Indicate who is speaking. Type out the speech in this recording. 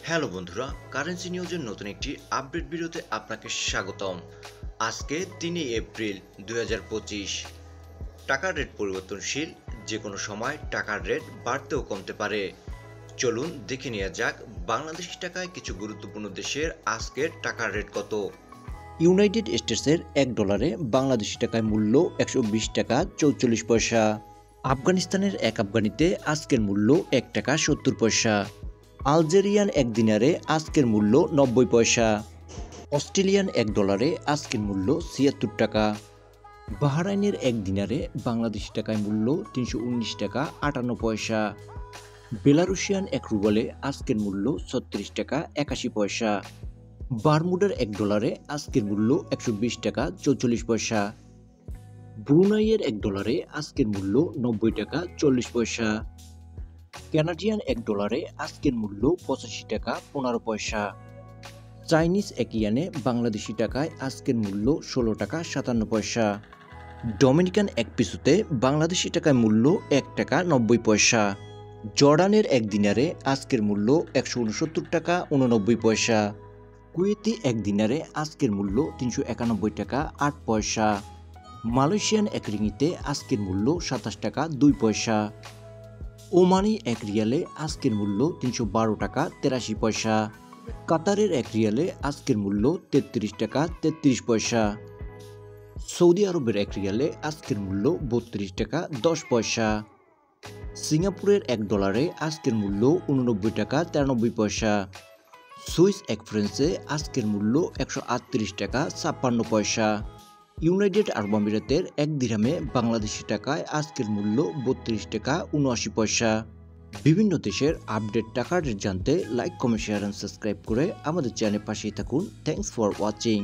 Speaker 1: Hello বন্ধুরা, currency নিউজের নতুন একটি আপডেট ভিডিওতে আপনাকে স্বাগতম। আজকে 3 এপ্রিল 2025। টাকার রেট পরিবর্তনশীল, যে কোনো সময় টাকার রেট বাড়তেও কমতে পারে। চলুন দেখে নেওয়া যাক বাংলাদেশি টাকায় কিছু গুরুত্বপূর্ণ দেশের আজকের টাকার রেট কত।
Speaker 2: ইউনাইটেড স্টেটসের $1 বাংলাদেশি টাকায় মূল্য 120 টাকা 44 পয়সা। আফগানিস্তানের এক আফগানিতে আজকের মূল্য 1 টাকা 70 পয়সা। আলজেরিয়ান এক দিনারে আজকের মূল্য 90 পয়সা। অস্ট্রেলিয়ান $1 আজকের মূল্য 76 টাকা। বাহরাইনের এক দিনারে বাংলাদেশি টাকায় মূল্য 319 টাকা 58 পয়সা। বেলারুশিয়ান এক রুবলে আজকের মূল্য 36 টাকা 81 পয়সা। বারমুডার $1 আজকের মূল্য 120 টাকা 44 পয়সা। ব্রুনাইয়ের $1 আজকের মূল্য 90 টাকা 40 পয়সা। কানাডিয়ান $1 আজকের মূল্য 85 টাকা 15 পয়সা। চাইনিজ এক ইয়ানে বাংলাদেশি টাকায় আজকের মূল্য 16 টাকা 57 পয়সা। ডমিনিকান এক পিসুতে বাংলাদেশি টাকায় মূল্য 1 টাকা 90 পয়সা। জর্ডানের এক দিনারে আজকের মূল্য 169 টাকা 89 পয়সা। কুয়েতি এক দিনারে আজকের মূল্য 391 টাকা 8 পয়সা। মালয়েশিয়ান এক রিঙ্গিতে আজকের মূল্য 27 টাকা 2 পয়সা। ওমানি এক রিয়ালে আজকের মূল্য 312 টাকা 83 পয়সা। কাতারের এক রিয়ালে আজকের মূল্য 33 টাকা 33 পয়সা। সৌদি আরবের এক রিয়ালে আজকের মূল্য 32 টাকা 10 পয়সা। সিঙ্গাপুরের $1 আজকের মূল্য 89 টাকা 93 পয়সা। সুইস এক ফ্রান্সে আজকের মূল্য 138 টাকা 56 পয়সা। ইউনাইটেড আরব আমিরাতের এক দিরহামে বাংলাদেশি টাকায় আজকের মূল্য 32 টাকা 79 পয়সা। বিভিন্ন দেশের আপডেট টাকার রেট জানতে like, comment, share and subscribe করে আমাদের চ্যানেল পাশেই থাকুন। Thanks for watching.